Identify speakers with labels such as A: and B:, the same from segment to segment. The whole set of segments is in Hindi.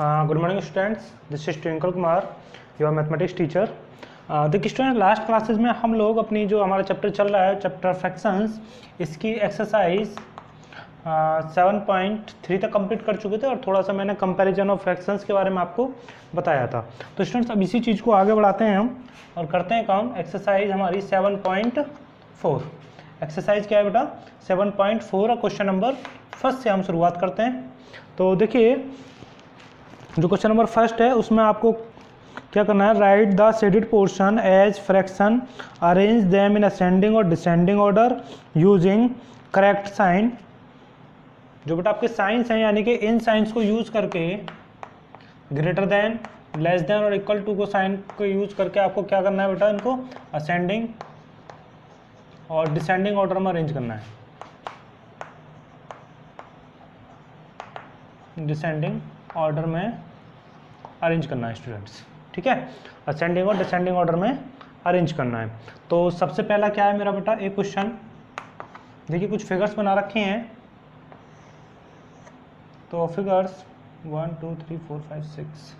A: Good morning students, this is twinkle Kumar, your mathematics teacher. देखिए स्टूडेंट, लास्ट क्लासेस में हम लोग अपनी जो हमारा चैप्टर चल रहा है, चैप्टर फ्रैक्शंस, इसकी एक्सरसाइज 7.3 तक कंप्लीट कर चुके थे और थोड़ा सा मैंने कंपैरिजन ऑफ फ्रैक्शंस के बारे में आपको बताया था। तो स्टूडेंट्स अब इसी चीज़ को आगे बढ़ाते हैं हम और करते हैं काम। एक्सरसाइज हमारी 7.4। एक्सरसाइज क्या है बेटा? 7.4 और क्वेश्चन नंबर फर्स्ट से हम शुरुआत करते हैं। तो देखिए, जो क्वेश्चन नंबर फर्स्ट है उसमें आपको क्या करना है, right the shaded portion as fraction, arrange them in ascending और descending order using correct sign. जो बेटा आपके साइंस हैं, यानी कि इन साइंस को यूज करके ग्रेटर देन, लेस देन और इक्वल टू को साइन को यूज करके आपको क्या करना है बेटा, इनको असेंडिंग और डिसेंडिंग ऑर्डर में अरेंज करना है। डिसेंडिंग ऑर्डर में अरेंज करना है स्टूडेंट्स, ठीक है। असेंडिंग और डिसेंडिंग ऑर्डर में अरेंज करना है। तो सबसे पहला क्या है मेरा बेटा, एक क्वेश्चन देखिए, कुछ फिगर्स बना रखे हैं। तो फिगर्स 1 2 3 4 5 6,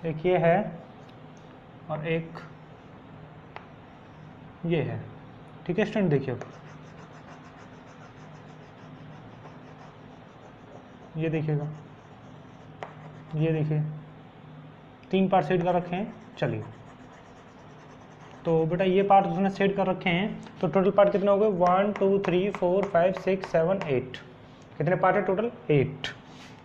A: एक ये है और एक ये है, ठीक है स्टूडेंट। देखिए ये देखिएगा, ये देखिए, 3 पार्ट सेट कर रखे हैं। चलिए, तो बेटा ये पार्ट उसने सेट कर रखे हैं, तो टोटल पार्ट कितने हो गए? 1 2 3 4 5 6 7 8। कितने पार्ट है टोटल? 8।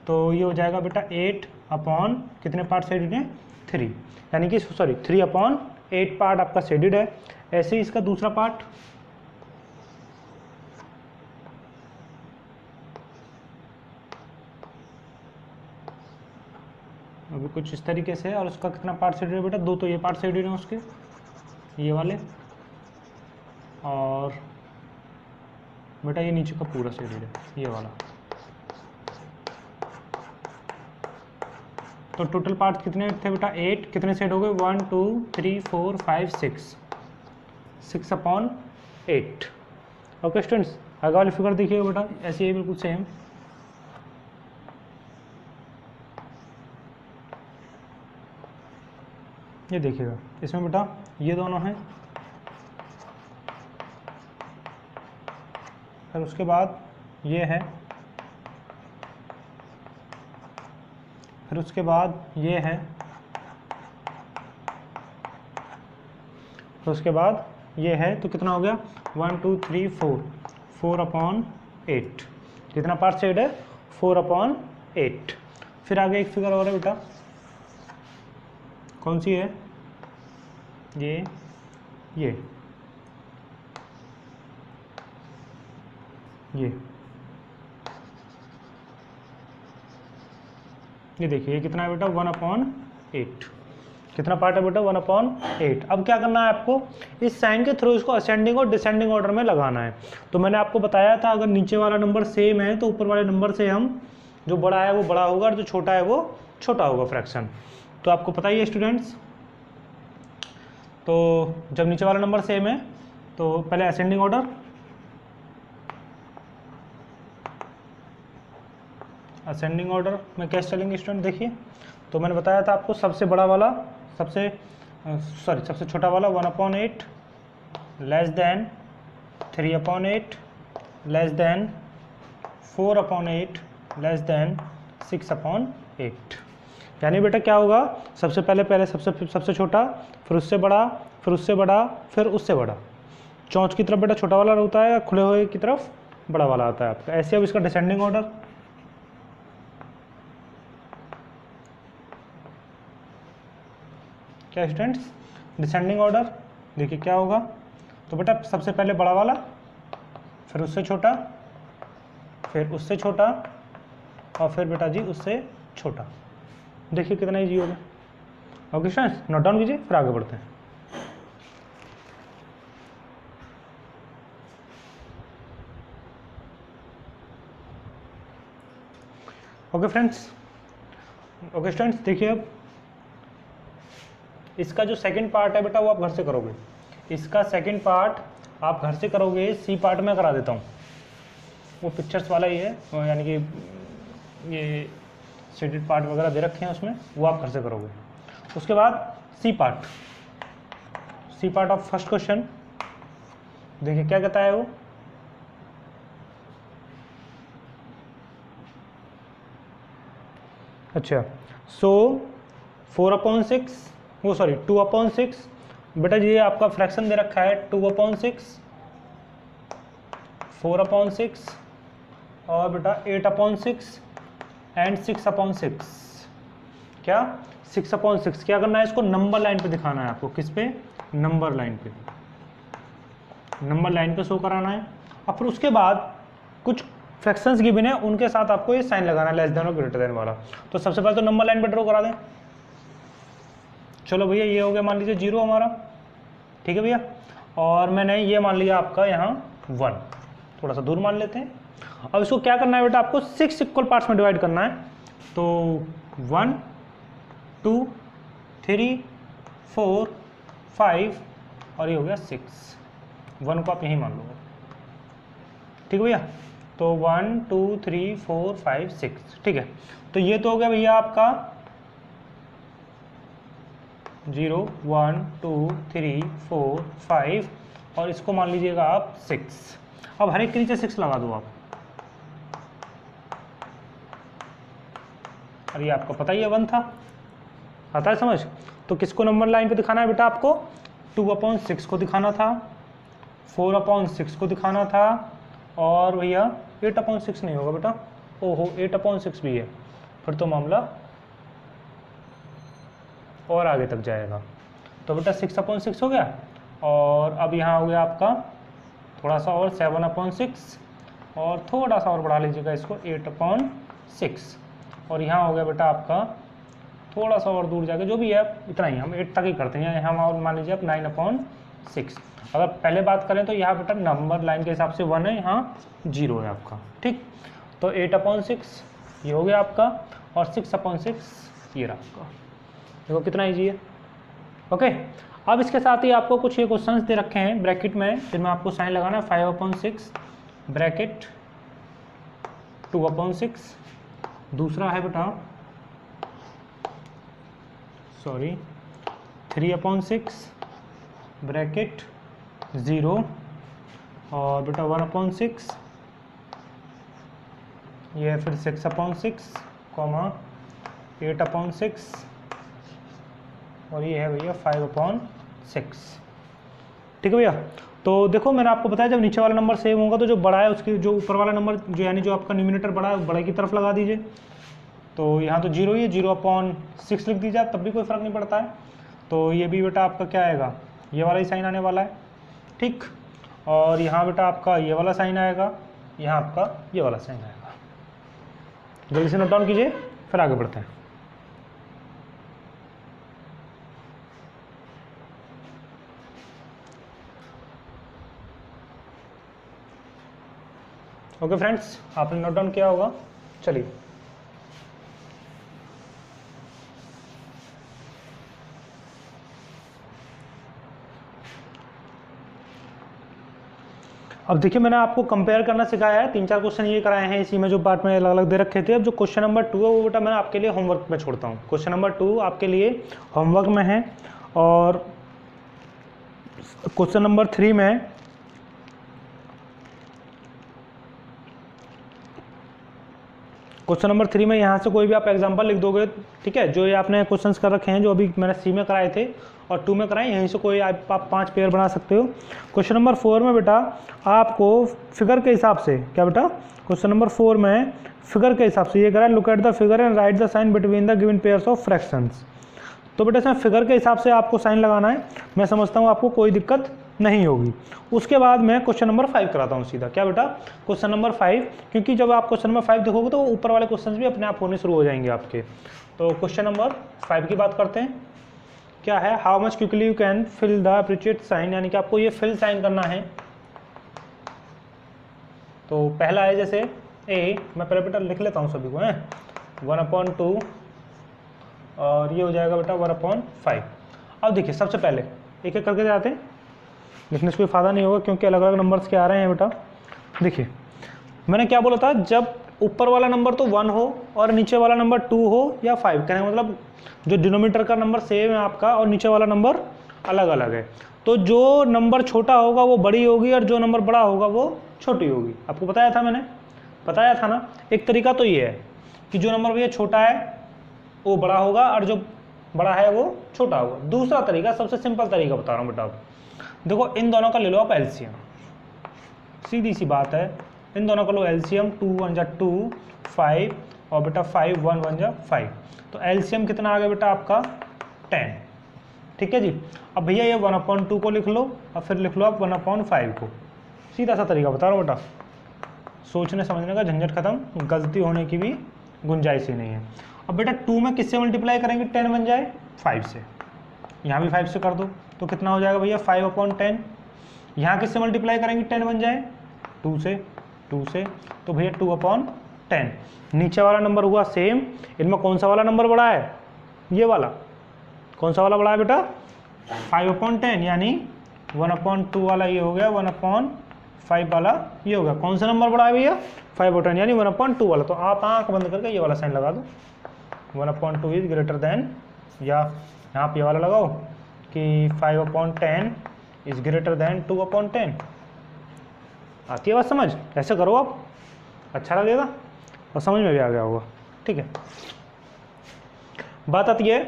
A: तो ये हो जाएगा बेटा 8 अपॉन कितने पार्ट सेडेड हैं? 3, यानी कि सॉरी 3 अपॉन 8 पार्ट आपका सेडेड है। ऐसे ही इसका दूसरा पार्ट, अभी कुछ इस तरीके से, और उसका कितना पार्ट सेडेड है बेटा? 2। तो ये पार्ट सेडेड है उसके, ये वाले, और बेटा ये नीचे का पूरा सेडेड है, ये वाला। तो टोटल पार्ट कितने थे बेटा? 8। कितने सेट हो गए? 1 2 3 4 5 6, 6 अपॉन 8। ओके स्टूडेंट्स, आगे वाली फिगर देखिएगा बेटा, ऐसे ही बिल्कुल सेम। ये देखिएगा, इसमें बेटा ये दोनों हैं, फिर उसके बाद ये है, फिर उसके बाद ये है, फिर उसके बाद ये है। तो कितना हो गया? 1 2 3 4, 4 अपॉन 8। कितना पार्ट सेड है? 4 अपॉन 8। फिर आगे एक फिगर और है बेटा, कौन सी है? ये ये देखिए, ये कितना है बेटा? 1 अपॉन 8। कितना पार्ट है बेटा? 1 अपॉन 8। अब क्या करना है आपको, इस साइन के थ्रू इसको असेंडिंग और डिसेंडिंग ऑर्डर में लगाना है। तो मैंने आपको बताया था, अगर नीचे वाला नंबर सेम है तो ऊपर वाले नंबर से हम, जो बड़ा है वो बड़ा होगा और जो छोटा है वो छोटा होगा फ्रैक्शन। तो आपको पता ही है स्टूडेंट्स। तो जब नीचे वाला नंबर सेम है तो पहले असेंडिंग ऑर्डर, असेंडिंग ऑर्डर में कैसे चलेंगे स्टूडेंट? देखिए, तो मैंने बताया था आपको, सबसे बड़ा वाला, सबसे छोटा वाला 1 upon 8, less than 3 upon 8, less than 4 upon 8, less than 6 upon 8। यानी बेटा क्या होगा, सबसे पहले सबसे छोटा, फिर उससे बड़ा, फिर उससे बड़ा, फिर उससे बड़ा। चौंच की तरफ बेटा छोटा वाला होता है, खुले हुए की तरफ बड़ा वाला आता है आपका। ऐसे अब इसका डिसेंडिंग ऑर्डर, क्या स्टूडेंट्स? डिसेंडिंग ऑर्डर देखिए क्या होगा। तो बेटा सबसे पहले बड़ा वाला, फिर उससे छोटा, फिर उससे छोटा, और फिर बेटा जी उससे छोटा। देखिए कितना ईजी होगा। ओके स्टूडेंट्स, नोट डाउन कीजिए, फिर आगे बढ़ते हैं। ओके फ्रेंड्स, ओके स्टूडेंट्स, देखिए अब इसका जो सेकंड पार्ट है बेटा वो आप घर से करोगे। इसका सेकंड पार्ट आप घर से करोगे, सी पार्ट में करा देता हूँ। वो पिक्चर्स वाला ही है, यानी कि ये शेडेड पार्ट वगैरह दे रखे हैं उसमें, वो आप घर से करोगे। उसके बाद C part of first question, देखिए क्या कहता है वो। अच्छा, सो 4/6 वो सॉरी 2/6 बेटा ये आपका फ्रैक्शन दे रखा है 2/6, 4/6 और बेटा 8/6 एंड 6/6। क्या 6/6 क्या करना है, इसको नंबर लाइन पे दिखाना है आपको। किस पे? नंबर लाइन पे, नंबर लाइन पे शो कराना है। और फिर उसके बाद कुछ फ्रैक्शंस गिवन है, उनके साथ आपको ये साइन लगाना है, लेस देन और ग्रेटर देन वाला। तो सबसे पहले तो नंबर लाइन पे ड्रॉ करा दें। चलो भैया ये हो गया मान लीजिए 0 हमारा, ठीक है भैया। और मैंने ये मान लिया आपका यहाँ 1, थोड़ा सा दूर मान लेते हैं। अब इसको क्या करना है बेटा, आपको 6 इक्वल पार्ट्स में डिवाइड करना है। तो 1 2 3 4 5 और ये हो गया 6, 1 को आप यहीं मान लो, ठीक है भैया। तो 1 2 3 4 5 6, ठीक है। तो ये तो हो गया भैया आपका 0 1 2 3 4 5 और इसको मान लीजिएगा आप 6। अब हर एक के नीचे 6 लगा दो आप। अरे आपको पता ही है 1 था, आता है समझ। तो किसको नंबर लाइन पे दिखाना है बेटा, आपको 2/6 को दिखाना था, 4/6 को दिखाना था, और भैया 8/6 नहीं होगा बेटा, ओहो 8/6 भी है, फिर तो मामला और आगे तक जाएगा। तो बेटा 6/6 हो गया, और अब यहाँ हो गया आपका थोड़ा सा और 7/6 और थोड़ा सा और बढ़ा लीजिएगा इसको 8/6, और यहाँ हो गया बेटा आपका थोड़ा सा और दूर जाके जो भी है इतना ही, हम 8 तक ही करते हैं। यहाँ और मान लीजिए आप 9/6। अगर पहले बात करें तो यहाँ बेटा नंबर लाइन के हिसाब से 1 है, यहाँ 0 है आपका, ठीक। तो 8/6 ये हो गया आपका, और 6/6 ये रहा आपका। देखो कितना ईजी है, ओके। अब इसके साथ ही आपको कुछ ये क्वेश्चंस दे रखे हैं ब्रैकेट में, जिनमें आपको साइन लगाना है 5/6 ब्रैकेट 2/6, दूसरा है बेटा सॉरी 3/6 ब्रैकेट 0, और बेटा 1/6 ये है फिर 6/6 कॉमा 8/6, और ये है भैया 5/6, ठीक है भैया। तो देखो मैंने आपको बताया जब नीचे वाला नंबर सेम होगा तो जो बड़ा है उसकी जो ऊपर वाला नंबर जो यानी जो आपका न्यूमिनेटर बड़ा है बड़े की तरफ लगा दीजिए। तो यहाँ तो 0 ही है, 0/6 लिख दीजिए आप, तब भी कोई फ़र्क नहीं पड़ता है। तो ये भी बेटा आपका क्या आएगा, ये वाला ही साइन आने वाला है, ठीक। और यहाँ बेटा आपका ये वाला साइन आएगा, यहाँ आपका ये वाला साइन आएगा। जल्दी से नोट डाउन कीजिए, फिर आगे बढ़ते हैं। ओके फ्रेंड्स, आपने नोट डाउन किया होगा। चलिए अब देखिए मैंने आपको कंपेयर करना सिखाया है, 3-4 क्वेश्चन ये कराए हैं इसी में जो पार्ट में अलग अलग दे रखे थे। अब जो क्वेश्चन नंबर 2 है वो बेटा मैं आपके लिए होमवर्क में छोड़ता हूँ। क्वेश्चन नंबर 2 आपके लिए होमवर्क में है, और क्वेश्चन नंबर 3 में यहाँ से कोई भी आप एग्जांपल लिख दोगे, ठीक है। जो ये आपने क्वेश्चंस कर रखे हैं जो अभी मैंने सी में कराए थे और 2 में कराए, यहीं से कोई आप 5 पेयर बना सकते हो। क्वेश्चन नंबर 4 में बेटा आपको फिगर के हिसाब से, क्या बेटा क्वेश्चन नंबर 4 में फिगर के हिसाब से ये करा है, look at the figure and write the sign between the given pairs of fractions. तो बेटा इसमें फिगर के हिसाब से आपको साइन लगाना है, मैं समझता हूँ आपको कोई दिक्कत नहीं होगी। उसके बाद मैं क्वेश्चन नंबर 5 कराता हूँ सीधा, क्या बेटा क्वेश्चन नंबर 5, क्योंकि जब आप क्वेश्चन नंबर 5 देखोगे तो ऊपर वाले क्वेश्चंस भी अपने आप होने शुरू हो जाएंगे आपके। तो क्वेश्चन नंबर 5 की बात करते हैं, क्या है, how much quickly you can fill the appreciate sign, यानी कि आपको ये फिल साइन करना है। तो पहला है जैसे ए, मैं पहले बेटा लिख लेता हूँ सभी को, है 1/2 और ये हो जाएगा बेटा 1/5। अब देखिए सबसे पहले एक एक करके जाते हैं, लिखने से कोई फ़ायदा नहीं होगा क्योंकि अलग अलग नंबर्स के आ रहे हैं बेटा। देखिए मैंने क्या बोला था, जब ऊपर वाला नंबर तो 1 हो और नीचे वाला नंबर 2 हो या 5, कहने का मतलब जो डिनोमिनेटर का नंबर सेम है आपका और नीचे वाला नंबर अलग अलग है, तो जो नंबर छोटा होगा वो बड़ी होगी और जो नंबर बड़ा होगा वो छोटी होगी। आपको बताया था मैंने, बताया था ना। एक तरीका तो ये है कि जो नंबर भैया छोटा है वो बड़ा होगा और जो बड़ा है वो छोटा होगा। दूसरा तरीका, सबसे सिंपल तरीका बता रहा हूँ बेटा, आप देखो इन दोनों का ले लो आप एलसीएम, सीधी सी बात है, इन दोनों का लो एलसीएम, 2 1 जा 2 5 और बेटा 5 1 1 जा 5, तो एलसीएम कितना आ गया बेटा आपका 10। ठीक है जी। अब भैया ये 1/2 को लिख लो और फिर लिख लो आप 1/5 को। सीधा सा तरीका बता रहा हूँ बेटा, सोचने समझने का झंझट खत्म, गलती होने की भी गुंजाइश ही नहीं है। अब बेटा 2 में किससे मल्टीप्लाई करेंगे 10 बन जाए, 5 से, यहाँ भी 5 से कर दो तो कितना हो जाएगा भैया 5/10। यहाँ किससे मल्टीप्लाई करेंगे 10 बन जाए, 2 से, 2 से, तो भैया 2/10। नीचे वाला नंबर हुआ सेम, इनमें कौन सा वाला नंबर बड़ा है, ये वाला, कौन सा वाला बड़ा है बेटा 5/10, यानी 1/2 वाला ये हो गया, 1/5 वाला ये हो गया। कौन सा नंबर बड़ा है भैया 5/10 यानी 1/2 वाला। तो आप आंख बंद करके ये वाला साइन लगा दो, 1/2 इज ग्रेटर देन, या यहाँ पे ये वाला लगाओ कि 5/10 इज ग्रेटर देन 2/10। आती है बात समझ, ऐसे करो आप, अच्छा लगेगा और समझ में भी आ गया होगा। ठीक है, बात आती है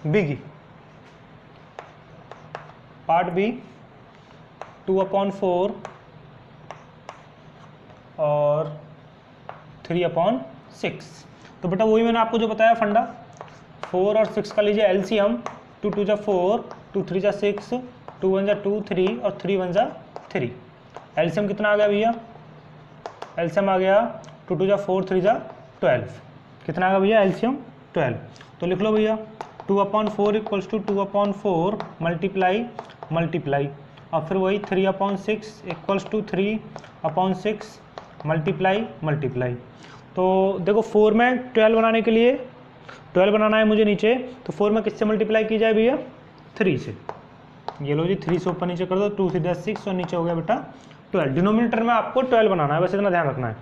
A: बी की, पार्ट बी, 2/4 और 3/6। तो बेटा वही मैंने आपको जो बताया फंडा, 4 और 6 का लीजिए एलसीएम, 2 2 जा 4, 2 3 जा 6, 2 1 जा 2 3 और 3 1 जा 3। एलसीएम कितना आ गया भैया, एलसीएम आ गया 2 2 जा 4, 3 जा 12। कितना आ गया भैया एलसीएम 12। तो लिख लो भैया 2/4 इक्वल्स टू 2/4 मल्टीप्लाई मल्टीप्लाई, और फिर वही 3/6 इक्वल्स टू 3/6 मल्टीप्लाई मल्टीप्लाई। तो देखो 4 में 12 बनाने के लिए, 12 बनाना है मुझे नीचे, तो 4 में किससे मल्टीप्लाई की जाए भैया 3 से। ये लो जी 3 से ऊपर नीचे कर दो, 2 3 6 और नीचे हो गया बेटा 12। डिनोमिनेटर में आपको 12 बनाना है, बस इतना ध्यान रखना है।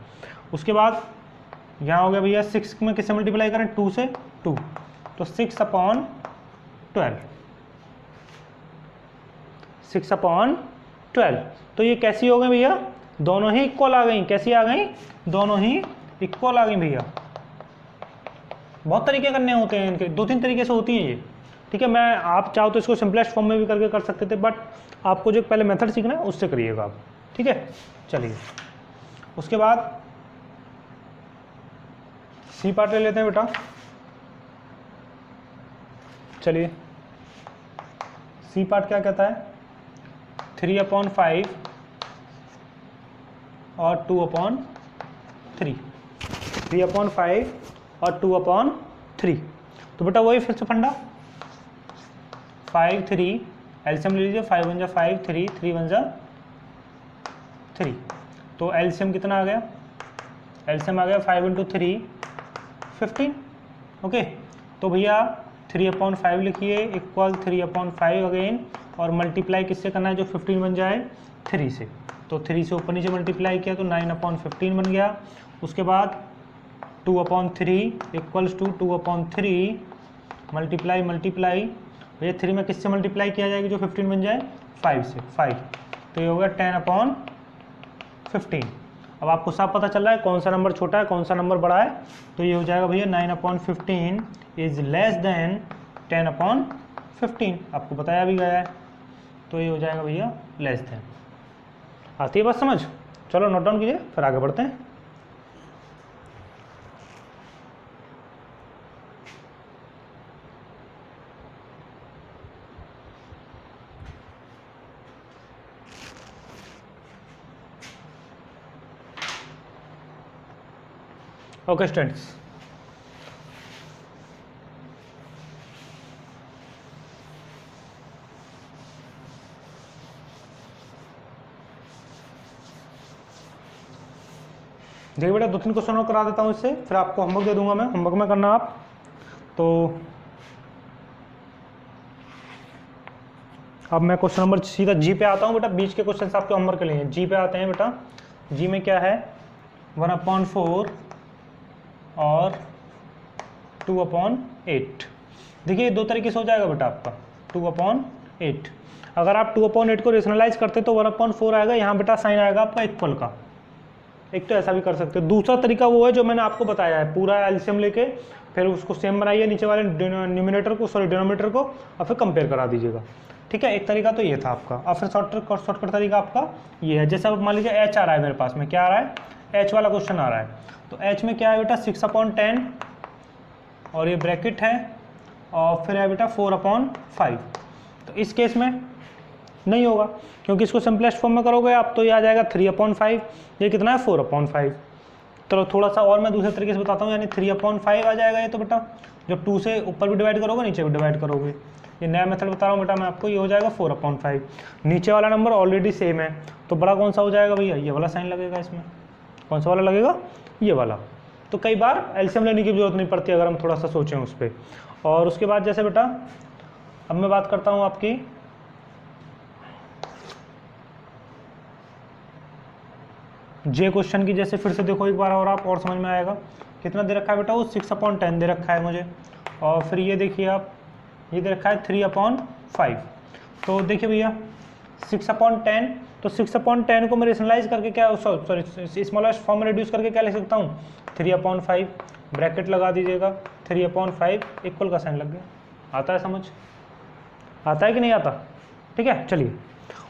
A: उसके बाद यहाँ हो गया भैया 6 में किससे मल्टीप्लाई करें 2 से, 2, तो 6/12, 6/12। तो ये कैसी हो गई भैया, दोनों ही इक्वल आ गई। कैसी आ गई, दोनों ही इक्वल आ गई भैया। बहुत तरीके करने होते हैं इनके, 2-3 तरीके से होती हैं ये। ठीक है, मैं आप चाहो तो इसको सिंपलेस्ट फॉर्म में भी करके कर सकते थे, बट आपको जो पहले मेथड सीखना है उससे करिएगा आप। ठीक है, चलिए उसके बाद सी पार्ट ले लेते हैं बेटा। चलिए सी पार्ट क्या कहता है, 3/5 और 2/3, 3/5 और 2/3। तो बेटा वही फिर से फंडा, 5 3 एलसीएम ले लीजिए, 5 1 जा 5, 3 3 1 जा 3। तो एलसीएम कितना आ गया, एलसीएम आ गया 5 × 3 15। ओके, तो भैया 3/5 लिखिए इक्वल 3/5 अगेन, और मल्टीप्लाई किससे करना है, जो 15 बन जाए 3 से। तो 3 से ऊपर नीचे मल्टीप्लाई किया तो 9/15 बन गया। उसके बाद 2/3 इक्वल्स टू 2/3 मल्टीप्लाई मल्टीप्लाई, भैया 3 में किससे मल्टीप्लाई किया जाएगा जो 15 बन जाए 5 से, 5, तो ये होगा 10/15। अब आपको सब पता चल रहा है कौन सा नंबर छोटा है कौन सा नंबर बड़ा है, तो ये हो जाएगा भैया 9/15 इज लेस देन 10/15, आपको बताया भी गया है। तो ये हो जाएगा भैया लेस देन। आती है बात समझ, चलो नोट डाउन कीजिए फिर आगे बढ़ते हैं। ओके स्टूडेंट्स, देखिए बेटा 2-3 क्वेश्चन और करा देता हूँ इससे, फिर आपको होमवर्क दे दूंगा मैं, होमवर्क में करना आप। तो अब मैं क्वेश्चन नंबर सीधा जी पे आता हूँ बेटा, बीच के क्वेश्चन आपके होमवर्क के लिए जी पे आते हैं बेटा। जी में क्या है, 1/4 और 2/8। देखिए दो तरीके से हो जाएगा बेटा आपका 2/8। अगर आप 2/8 को रेशनलाइज करते तो 1/4 आएगा, यहाँ बेटा साइन आएगा आपका इक्वल का। एक तो ऐसा भी कर सकते हो। दूसरा तरीका वो है जो मैंने आपको बताया है, पूरा एलसीएम लेके फिर उसको सेम बनाइए नीचे वाले न्यूमिनेटर को, सॉरी डिनोमिनेटर को, और फिर कंपेयर करा दीजिएगा। ठीक है, एक तरीका तो ये था आपका। और फिर शॉर्टकट तरीका आपका ये है। जैसे अब मान लीजिए एच आ रहा है मेरे पास में, क्या आ रहा है, एच वाला क्वेश्चन आ रहा है। तो एच में क्या है बेटा 6/10 और ये ब्रैकेट है, और फिर है बेटा 4/5। तो इस केस में नहीं होगा क्योंकि इसको सिंपलेस्ट फॉर्म में करोगे आप तो ये आ जाएगा 3/5। ये कितना है 4/5। चलो थोड़ा सा और मैं दूसरे तरीके से बताता हूँ, यानी 3/5 आ जाएगा ये तो बेटा, जब 2 से ऊपर भी डिवाइड करोगे नीचे भी डिवाइड करोगे। ये नया मेथड बता रहा हूँ बेटा मैं आपको, ये हो जाएगा 4/5। नीचे वाला नंबर ऑलरेडी सेम है तो बड़ा कौन सा हो जाएगा भैया, ये वाला साइन लगेगा इसमें। कौन सा वाला लगेगा, ये वाला। तो कई बार एलसीएम लेने की जरूरत नहीं पड़ती अगर हम थोड़ा सा सोचें उस पर। और उसके बाद जैसे बेटा अब मैं बात करता हूँ आपकी जे क्वेश्चन की। जैसे फिर से देखो एक बार और आप और समझ में आएगा। कितना दे रखा है बेटा, वो 6/10 दे रखा है मुझे, और फिर ये देखिए आप, ये दे रखा है 3/5। तो देखिए भैया 6/10, तो 6/10 को मैं रेशनलाइज करके क्या, सॉरी स्मॉलेस्ट फॉर्म में रिड्यूस करके क्या लिख सकता हूँ 3/5, ब्रैकेट लगा दीजिएगा 3/5 इक्वल का साइन लग गया। आता है समझ, आता है कि नहीं आता। ठीक है, चलिए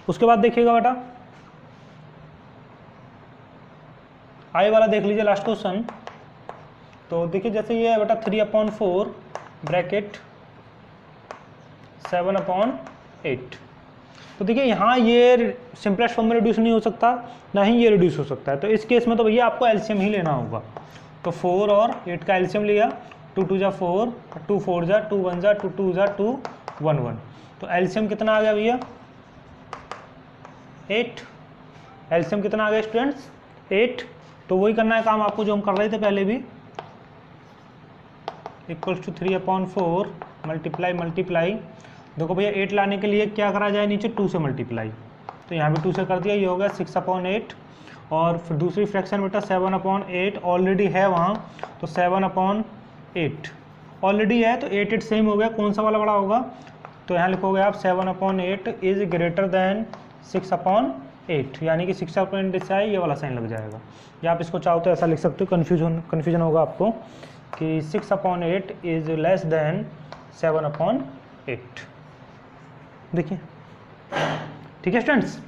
A: उसके बाद देखिएगा बेटा आई वाला देख लीजिए लास्ट क्वेश्चन। तो देखिए जैसे ये है बेटा 3/4 ब्रैकेट 7/8। तो देखिए यहाँ ये सिंपलेस्ट फॉर्म में रिड्यूस नहीं हो सकता, ना ही ये रिड्यूस हो सकता है। तो इस केस में तो भैया आपको एलसीएम ही लेना होगा। तो 4 और 8 का एलसीएम लिया, 2 2 जा 4, 2 4 जा 2 1 जा 2 2 जा 2 1 1। तो एलसीएम कितना आ गया भैया 8। एलसीएम कितना आ गया स्टूडेंट्स 8। तो वही करना है काम आपको जो हम कर रहे थे पहले भी, इक्वल्स टू 3/4 मल्टीप्लाई। देखो भैया 8 लाने के लिए क्या करा जाए, नीचे 2 से मल्टीप्लाई, तो यहाँ भी 2 से कर दिया, ये हो गया 6/8। और फिर दूसरी फ्रैक्शन बेटा 7/8 ऑलरेडी है वहाँ, तो 7/8 ऑलरेडी है तो 8 8 सेम हो गया, कौन सा वाला बड़ा होगा। तो यहाँ लिखोगे आप 7/8 इज ग्रेटर देन 6/8, यानी कि 6/8 से ये वाला साइन लग जाएगा। या आप इसको चाहो तो ऐसा लिख सकते हो, कन्फ्यूजन होगा आपको कि 6/8 इज लेस देन 7/8। देखिए ठीक है स्टूडेंट्स,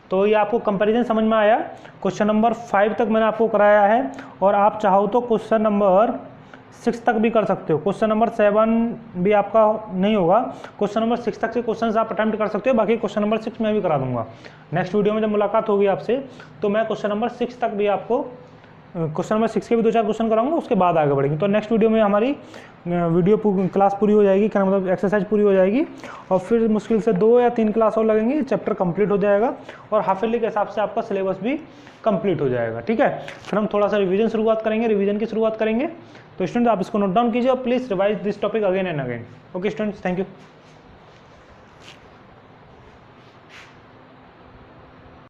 A: तो ये आपको कंपैरिजन समझ में आया। क्वेश्चन नंबर 5 तक मैंने आपको कराया है, और आप चाहो तो क्वेश्चन नंबर 6 तक भी कर सकते हो। क्वेश्चन नंबर 7 भी आपका नहीं होगा, क्वेश्चन नंबर 6 तक से क्वेश्चन आप अटेम्प्ट कर सकते हो। बाकी क्वेश्चन नंबर 6 मैं भी करा दूंगा। नेक्स्ट वीडियो में जब मुलाकात होगी आपसे तो मैं क्वेश्चन नंबर 6 तक भी आपको, क्वेश्चन नंबर 6 के भी 2-4 क्वेश्चन कराऊंगा, उसके बाद आगे बढ़ेंगे। तो नेक्स्ट वीडियो में हमारी क्लास पूरी हो जाएगी, क्या मतलब एक्सरसाइज पूरी हो जाएगी, और फिर मुश्किल से 2 या 3 क्लास और लगेंगी, चैप्टर कंप्लीट हो जाएगा, और हाफ ईयरली के हिसाब से आपका सिलेबस भी कंप्लीट हो जाएगा। ठीक है, फिर हम थोड़ा सा रिवीजन की शुरुआत करेंगे। तो स्टूडेंट्स आप इसको नोट डाउन कीजिए और please revise this topic again and again. Okay students, thank you.